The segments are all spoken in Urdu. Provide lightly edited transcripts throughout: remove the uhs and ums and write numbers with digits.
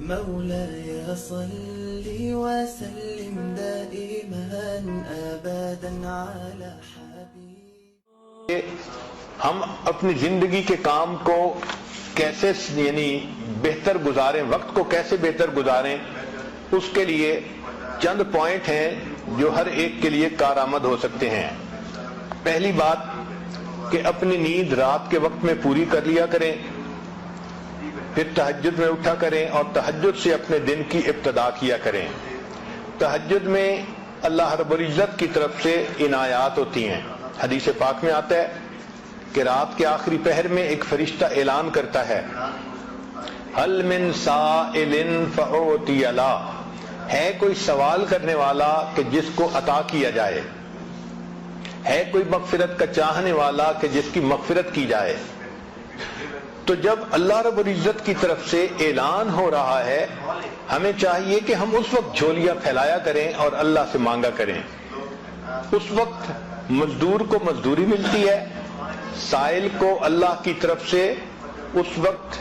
مولاي صل وسلم دائما ابدا على حبيب. ہم اپنی زندگی کے کام کو کیسے بہتر گزاریں، وقت کو کیسے بہتر گزاریں، اس کے لیے چند پوائنٹ ہیں جو ہر ایک کے لیے کارآمد ہو سکتے ہیں. پہلی بات کہ اپنی نیند رات کے وقت میں پوری کر لیا کریں، پھر تہجد میں اٹھا کریں اور تہجد سے اپنے دن کی ابتدا کیا کریں. تہجد میں اللہ رب العزت کی طرف سے عنایات ہوتی ہیں. حدیث پاک میں آتا ہے کہ رات کے آخری پہر میں ایک فرشتہ اعلان کرتا ہے، هل من سائل فأعطی له، ہے کوئی سوال کرنے والا کہ جس کو عطا کیا جائے، ہے کوئی مغفرت کا چاہنے والا کہ جس کی مغفرت کی جائے. تو جب اللہ رب العزت کی طرف سے اعلان ہو رہا ہے، ہمیں چاہیے کہ ہم اس وقت جھولیاں پھیلایا کریں اور اللہ سے مانگا کریں. اس وقت مزدور کو مزدوری ملتی ہے، سائل کو اللہ کی طرف سے اس وقت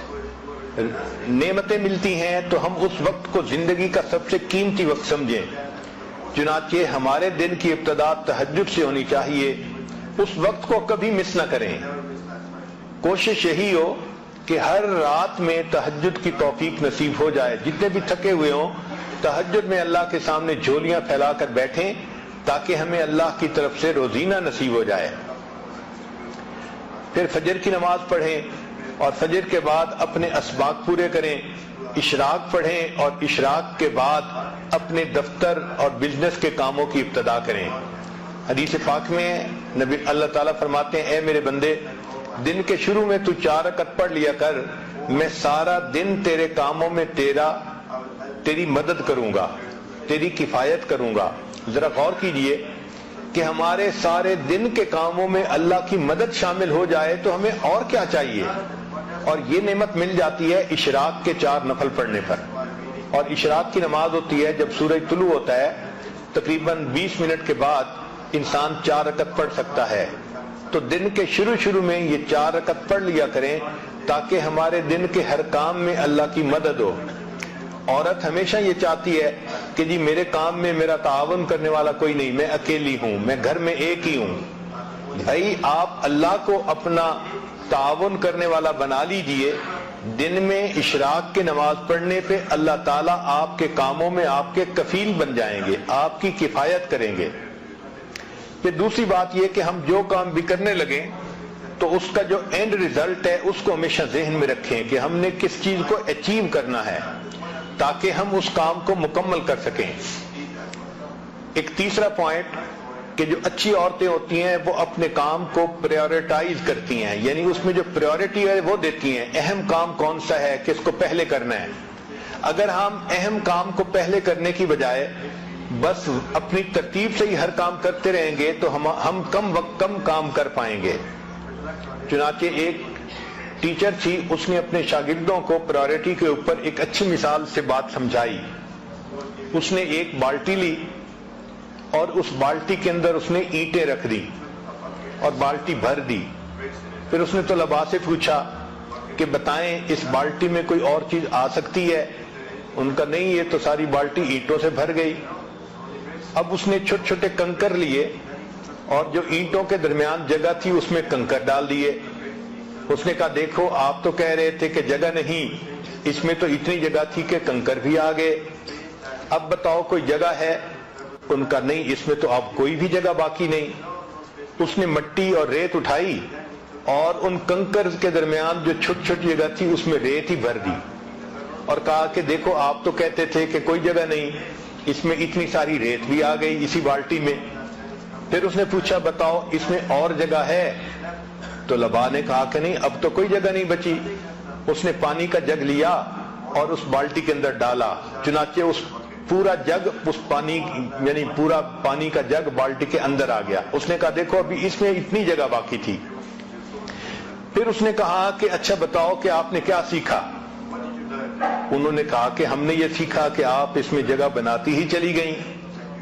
نعمتیں ملتی ہیں، تو ہم اس وقت کو زندگی کا سب سے قیمتی وقت سمجھیں. چنانچہ ہمارے دن کی ابتدا تہجد سے ہونی چاہیے، اس وقت کو کبھی مس نہ کریں. کوشش یہی ہو کہ ہر رات میں تہجد کی توفیق نصیب ہو جائے. جتنے بھی تھکے ہوئے ہوں تہجد میں اللہ کے سامنے جھولیاں پھیلا کر بیٹھیں تاکہ ہمیں اللہ کی طرف سے روزینہ نصیب ہو جائے. پھر فجر کی نماز پڑھیں اور فجر کے بعد اپنے اسباق پورے کریں. اشراق پڑھیں اور اشراق کے بعد اپنے دفتر اور بزنس کے کاموں کی ابتدا کریں. حدیث پاک میں نبی اللہ تعالیٰ فرماتے ہیں، اے میرے بندے، دن کے شروع میں تو 4 رکعت پڑھ لیا کر، میں سارا دن تیرے کاموں میں تیری مدد کروں گا، تیری کفایت کروں گا. ذرا غور کیجئے کہ ہمارے سارے دن کے کاموں میں اللہ کی مدد شامل ہو جائے تو ہمیں اور کیا چاہیے. اور یہ نعمت مل جاتی ہے اشراق کے 4 نفل پڑھنے پر. اور اشراق کی نماز ہوتی ہے جب سورج طلوع ہوتا ہے، تقریباً 20 منٹ کے بعد انسان 4 رکعت پڑھ سکتا ہے. تو دن کے شروع میں یہ 4 رکعت پڑھ لیا کریں تاکہ ہمارے دن کے ہر کام میں اللہ کی مدد ہو. عورت ہمیشہ یہ چاہتی ہے کہ جی میرے کام میں میرا تعاون کرنے والا کوئی نہیں، میں اکیلی ہوں، میں گھر میں ایک ہی ہوں. بھائی آپ اللہ کو اپنا تعاون کرنے والا بنا لیجئے. دن میں اشراق کی نماز پڑھنے پہ اللہ تعالیٰ آپ کے کاموں میں آپ کے کفیل بن جائیں گے، آپ کی کفایت کریں گے. پھر دوسری بات یہ کہ ہم جو کام بھی کرنے لگیں تو اس کا جو اینڈ ریزلٹ ہے اس کو ہمیشہ ذہن میں رکھیں کہ ہم نے کس چیز کو اچیو کرنا ہے تاکہ ہم اس کام کو مکمل کر سکیں. ایک تیسرا پوائنٹ کہ جو اچھی عورتیں ہوتی ہیں وہ اپنے کام کو پریورٹائز کرتی ہیں، یعنی اس میں جو پریورٹی ہے وہ دیتی ہیں. اہم کام کون سا ہے، کس کو پہلے کرنا ہے. اگر ہم اہم کام کو پہلے کرنے کی بجائے بس اپنی ترتیب سے ہی ہر کام کرتے رہیں گے تو ہم کم وقت کم کام کر پائیں گے. چنانچہ ایک ٹیچر تھی، اس نے اپنے شاگردوں کو پرائورٹی کے اوپر ایک اچھی مثال سے بات سمجھائی. اس نے ایک بالٹی لی اور اس بالٹی کے اندر اس نے اینٹیں رکھ دی اور بالٹی بھر دی. پھر اس نے طلباء سے پوچھا کہ بتائیں اس بالٹی میں کوئی اور چیز آ سکتی ہے. ان کا نہیں، یہ تو ساری بالٹی اینٹوں سے بھر گئی. اب اس نے چھوٹے چھوٹے کنکر لیے اور جو اینٹوں کے درمیان جگہ تھی اس میں کنکر ڈال دیے. اس نے کہا دیکھو آپ تو کہہ رہے تھے کہ جگہ نہیں، اس میں تو اتنی جگہ تھی کہ کنکر بھی آ گئے. اب بتاؤ کوئی جگہ ہے؟ ان کا نہیں، اس میں تو اب کوئی بھی جگہ باقی نہیں. اس نے مٹی اور ریت اٹھائی اور ان کنکر کے درمیان جو چھوٹی چھوٹی جگہ تھی اس میں ریت ہی بھر دی اور کہا کہ دیکھو آپ تو کہتے تھے کہ کوئی جگہ نہیں، اس میں اتنی ساری ریت بھی آ گئی اسی بالٹی میں. پھر اس نے پوچھا بتاؤ اس میں اور جگہ ہے؟ تو طلباء نے کہا کہ نہیں، اب تو کوئی جگہ نہیں بچی. اس نے پانی کا جگ لیا اور اس بالٹی کے اندر ڈالا. چنانچہ اس پورا جگ اس پانی یعنی پورا پانی کا جگ بالٹی کے اندر آ گیا. اس نے کہا دیکھو ابھی اس میں اتنی جگہ باقی تھی. پھر اس نے کہا کہ اچھا بتاؤ کہ آپ نے کیا سیکھا؟ انہوں نے کہا کہ ہم نے یہ سیکھا کہ آپ اس میں جگہ بناتی ہی چلی گئیں.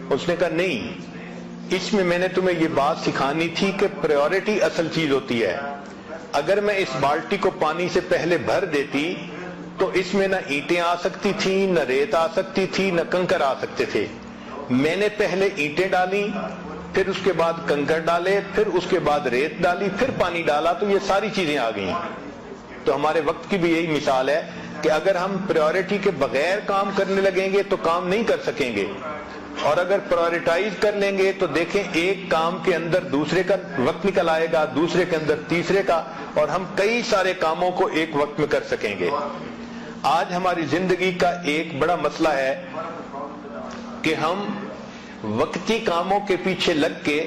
اس نے کہا نہیں، اس میں نے تمہیں یہ بات سکھانی تھی کہ پریورٹی اصل چیز ہوتی ہے. اگر میں اس بالٹی کو پانی سے پہلے بھر دیتی تو اس میں نہ اینٹیں آ سکتی تھیں، نہ ریت آ سکتی تھی، نہ کنکر آ سکتے تھے. میں نے پہلے اینٹیں ڈالی، پھر اس کے بعد کنکر ڈالے، پھر اس کے بعد ریت ڈالی، پھر پانی ڈالا، تو یہ ساری چیزیں آ گئیں. تو ہمارے وقت کی بھی یہی مثال ہے کہ اگر ہم پریورٹی کے بغیر کام کرنے لگیں گے تو کام نہیں کر سکیں گے، اور اگر پریورٹائز کر لیں گے تو دیکھیں ایک کام کے اندر دوسرے کا وقت نکل آئے گا، دوسرے کے اندر تیسرے کا، اور ہم کئی سارے کاموں کو ایک وقت میں کر سکیں گے. آج ہماری زندگی کا ایک بڑا مسئلہ ہے کہ ہم وقتی کاموں کے پیچھے لگ کے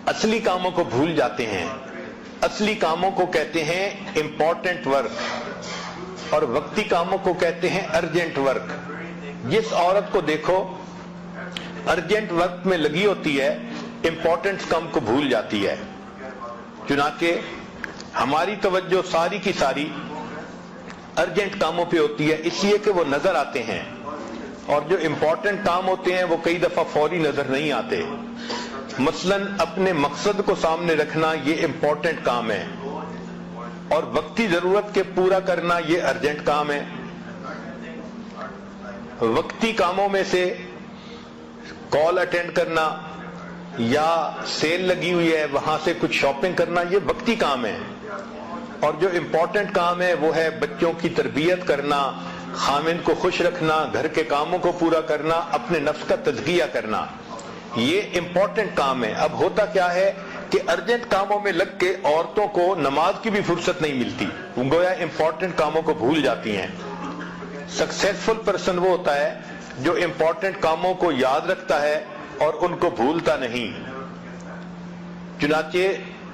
اصلی کاموں کو بھول جاتے ہیں. اصلی کاموں کو کہتے ہیں امپورٹنٹ ورک، اور وقتی کاموں کو کہتے ہیں ارجنٹ ورک. جس عورت کو دیکھو ارجنٹ ورک میں لگی ہوتی ہے، امپورٹنٹ کام کو بھول جاتی ہے. چنانچہ ہماری توجہ ساری کی ساری ارجنٹ کاموں پہ ہوتی ہے، اس لیے کہ وہ نظر آتے ہیں، اور جو امپورٹنٹ کام ہوتے ہیں وہ کئی دفعہ فوری نظر نہیں آتے. مثلا اپنے مقصد کو سامنے رکھنا یہ امپورٹنٹ کام ہے، اور وقتی ضرورت کے پورا کرنا یہ ارجنٹ کام ہے. وقتی کاموں میں سے کال اٹینڈ کرنا یا سیل لگی ہوئی ہے وہاں سے کچھ شاپنگ کرنا یہ وقتی کام ہے، اور جو امپورٹنٹ کام ہے وہ ہے بچوں کی تربیت کرنا، خامند کو خوش رکھنا، گھر کے کاموں کو پورا کرنا، اپنے نفس کا تزکیہ کرنا، یہ امپورٹنٹ کام ہے. اب ہوتا کیا ہے کہ ارجنٹ کاموں میں لگ کے عورتوں کو نماز کی بھی فرصت نہیں ملتی، گویا امپورٹنٹ کاموں کو بھول جاتی ہیں. سکسیسفل پرسن وہ ہوتا ہے جو امپورٹنٹ کاموں کو یاد رکھتا ہے اور ان کو بھولتا نہیں. چنانچہ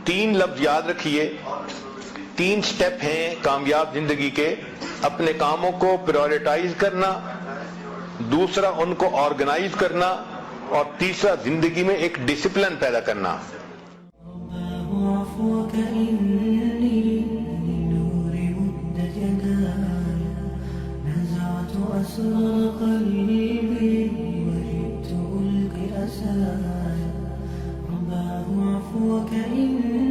3 لفظ یاد رکھیے، 3 سٹیپ ہیں کامیاب زندگی کے: اپنے کاموں کو پریورٹائز کرنا، دوسرا ان کو آرگنائز کرنا، اور تیسرا زندگی میں ایک ڈسپلن پیدا کرنا. أسرار قلبي وجدت ألقي أسايا رباه عفوك إني